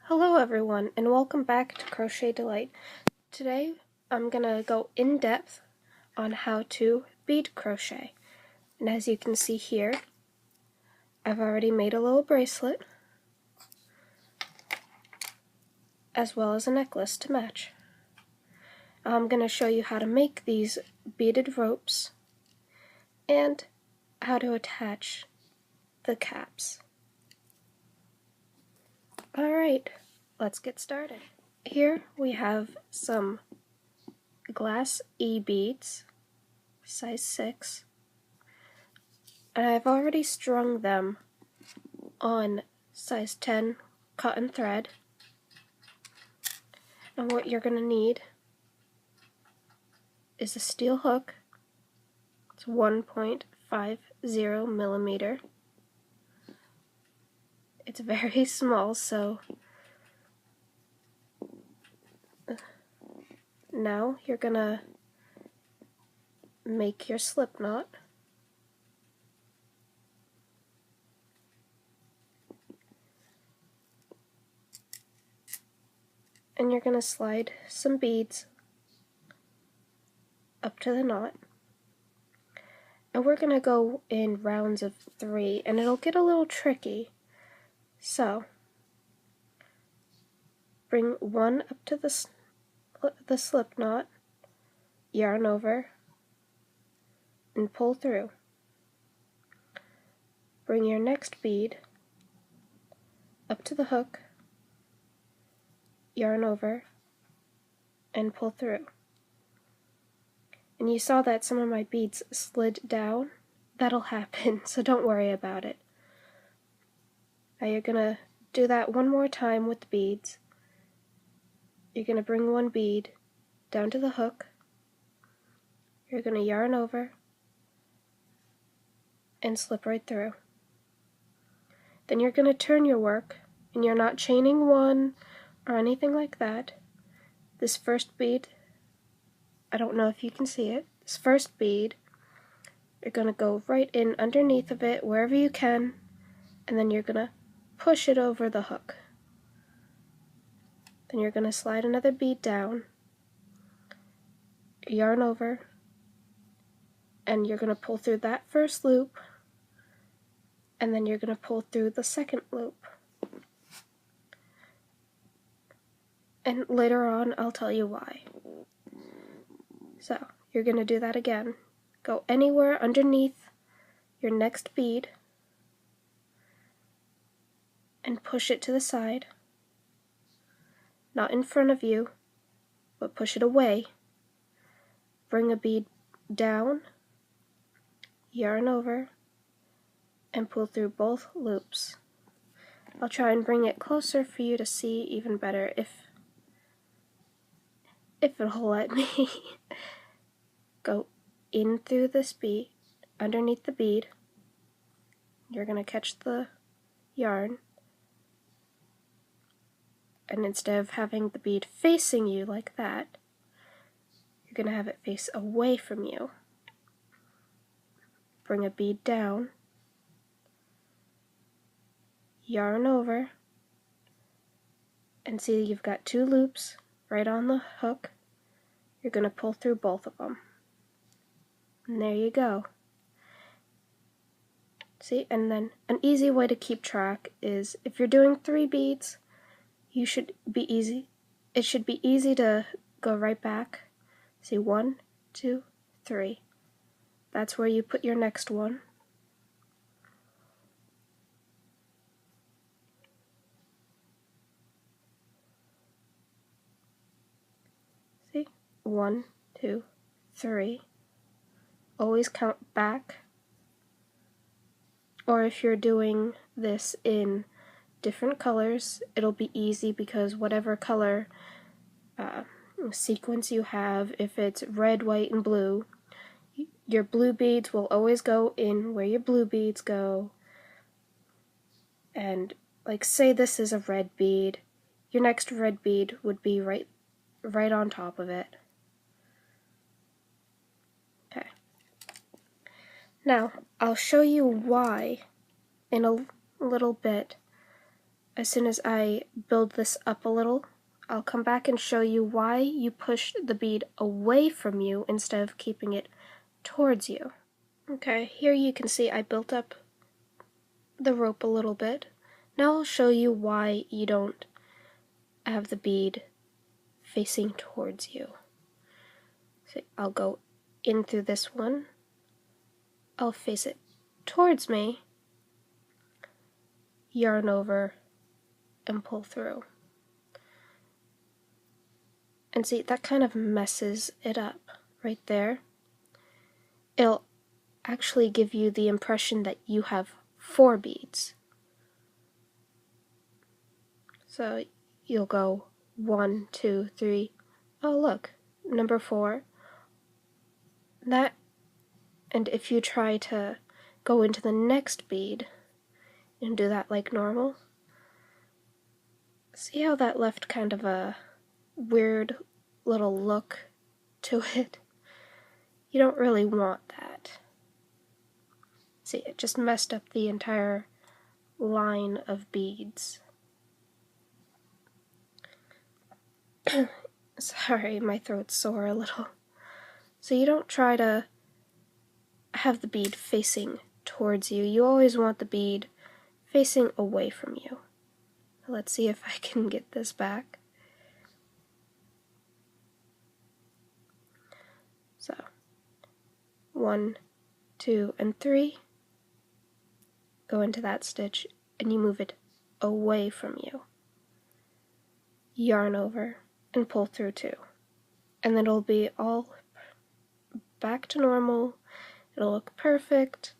Hello everyone, and welcome back to Crochet Delight. Today I'm going to go in depth on how to bead crochet. And as you can see here, I've already made a little bracelet as well as a necklace to match. I'm going to show you how to make these beaded ropes and how to attach the caps. Alright, let's get started. Here we have some glass E beads, size 6, and I've already strung them on size 10 cotton thread. And what you're going to need is a steel hook. It's 1.50 millimeter. It's very small, so now you're going to make your slip knot. And you're going to slide some beads up to the knot. And we're going to go in rounds of 3, and it'll get a little tricky. So, bring one up to the slip knot, yarn over, and pull through. Bring your next bead up to the hook, yarn over, and pull through. And you saw that some of my beads slid down. That'll happen, so don't worry about it. Now you're going to do that one more time with the beads. You're going to bring one bead down to the hook. You're going to yarn over and slip right through. Then you're going to turn your work, and you're not chaining one or anything like that. This first bead, I don't know if you can see it, this first bead, you're going to go right in underneath of it wherever you can, and then you're going to push it over the hook. Then you're going to slide another bead down, yarn over, and you're going to pull through that first loop, and then you're going to pull through the second loop. And later on, I'll tell you why. So, you're going to do that again. Go anywhere underneath your next bead and push it to the side. Not in front of you, but push it away. Bring a bead down, yarn over, and pull through both loops. I'll try and bring it closer for you to see even better if it'll let me. Go in through this bead, underneath the bead. You're going to catch the yarn, and instead of having the bead facing you like that, you're going to have it face away from you. Bring a bead down, yarn over, and see you've got 2 loops right on the hook. You're going to pull through both of them. And there you go. See, and then an easy way to keep track is if you're doing 3 beads, it should be easy to go right back. See, 1, 2, 3. That's where you put your next one. See, 1, 2, 3. Always count back. Or if you're doing this in different colors, it'll be easy because whatever color sequence you have, if it's red, white, and blue, your blue beads will always go in where your blue beads go. And like, say this is a red bead, your next red bead would be right on top of it. Okay. Now, I'll show you why in a little bit, as soon as I build this up a little, I'll come back and show you why you push the bead away from you instead of keeping it towards you. Okay, here you can see I built up the rope a little bit. Now I'll show you why you don't have the bead facing towards you. So I'll go in through this one, I'll face it towards me, yarn over, and pull through. And see, that kind of messes it up right there. It'll actually give you the impression that you have 4 beads. So you'll go 1, 2, 3. Oh, look, number 4. That, and if you try to go into the next bead and do that like normal, see how that left kind of a weird little look to it? You don't really want that. See, it just messed up the entire line of beads. Sorry, my throat's sore a little. So you don't try to have the bead facing towards you. You always want the bead facing away from you. Let's see if I can get this back. So, 1, 2, and 3. Go into that stitch and you move it away from you. Yarn over and pull through 2. And then it'll be all back to normal. It'll look perfect.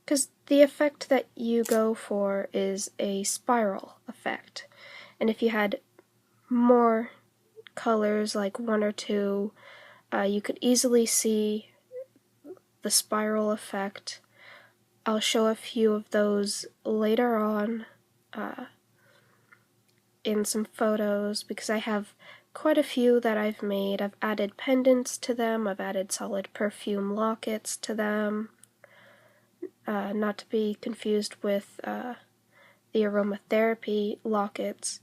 Because the effect that you go for is a spiral effect. And if you had more colors, like 1 or 2, you could easily see the spiral effect. I'll show a few of those later on in some photos, because I have quite a few that I've made. I've added pendants to them, I've added solid perfume lockets to them, not to be confused with the aromatherapy lockets.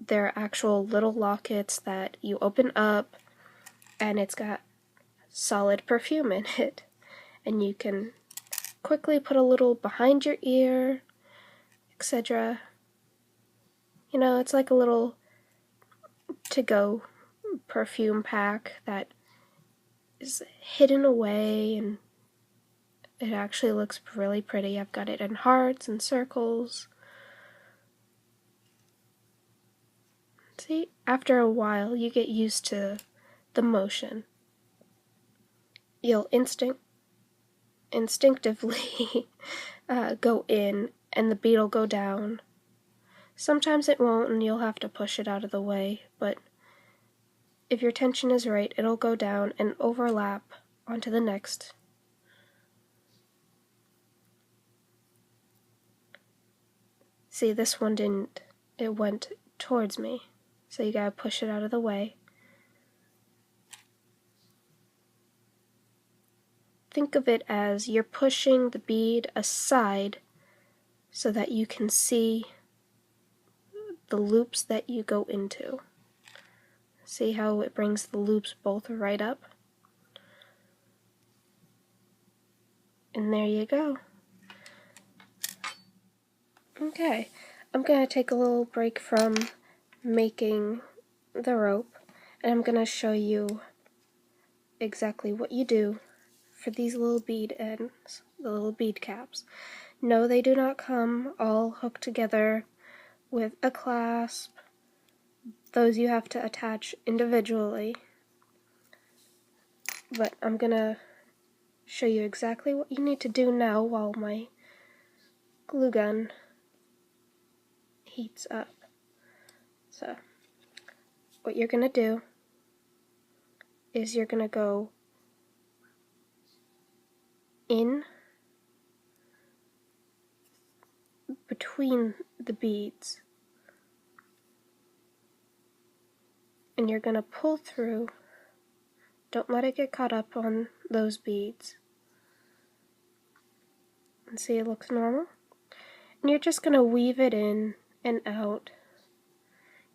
They're actual little lockets that you open up and it's got solid perfume in it, and you can quickly put a little behind your ear, etc. You know, it's like a little to-go perfume pack that is hidden away, and it actually looks really pretty. I've got it in hearts and circles. See, after a while you get used to the motion. You'll instinctively go in and the bead will go down. Sometimes it won't and you'll have to push it out of the way, but if your tension is right, it'll go down and overlap onto the next. See, this one didn't. It went towards me, so you gotta push it out of the way. Think of it as you're pushing the bead aside so that you can see the loops that you go into. See how it brings the loops both right up? And there you go. Okay, I'm going to take a little break from making the rope, and I'm going to show you exactly what you do for these little bead ends, the little bead caps. No, they do not come all hooked together with a clasp. Those you have to attach individually. But I'm going to show you exactly what you need to do now while my glue gun heats up. So, what you're going to do is you're going to go in between the beads, and you're going to pull through. Don't let it get caught up on those beads. And see, it looks normal. And you're just going to weave it in and out.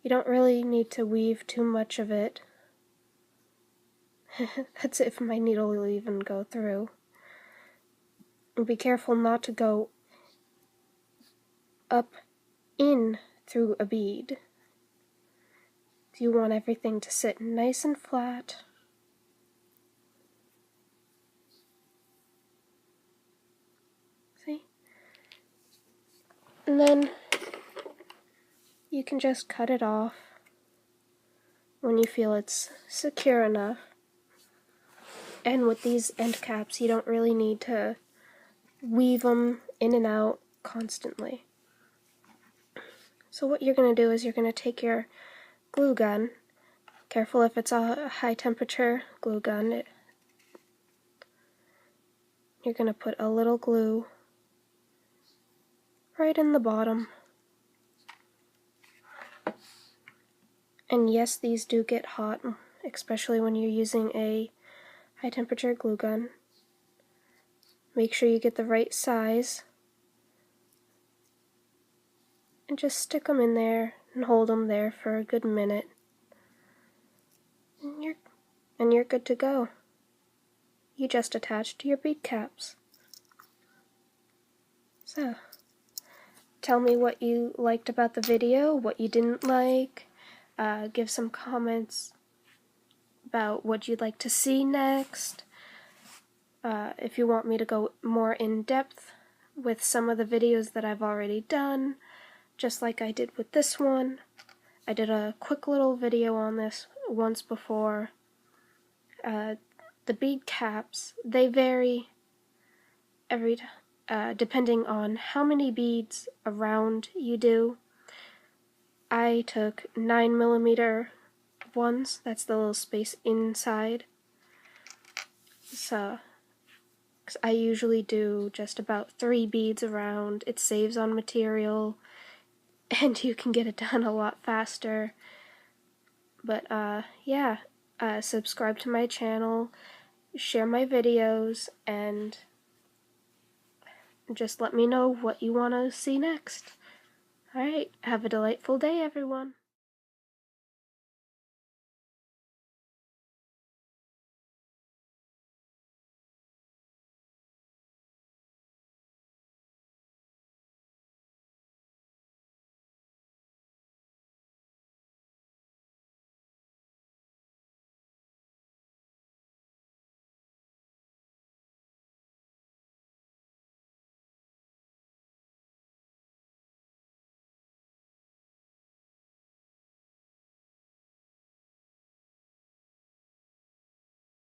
You don't really need to weave too much of it. That's if my needle will even go through. And be careful not to go up in through a bead. You want everything to sit nice and flat. See? And then you can just cut it off when you feel it's secure enough. And with these end caps, you don't really need to weave them in and out constantly. So what you're going to do is you're going to take your glue gun. Careful if it's a high temperature glue gun. You're going to put a little glue right in the bottom. And yes, these do get hot, especially when you're using a high temperature glue gun. Make sure you get the right size. And just stick them in there and hold them there for a good minute. And you're good to go. You just attached your bead caps. So, tell me what you liked about the video, what you didn't like. Give some comments about what you'd like to see next. If you want me to go more in depth with some of the videos that I've already done, just like I did with this one. I did a quick little video on this once before. The bead caps, they vary depending on how many beads around you do. I took 9mm ones, that's the little space inside. So, 'cause I usually do just about 3 beads around. It saves on material, and you can get it done a lot faster. But yeah, subscribe to my channel, share my videos, and just let me know what you want to see next. Alright, have a delightful day, everyone.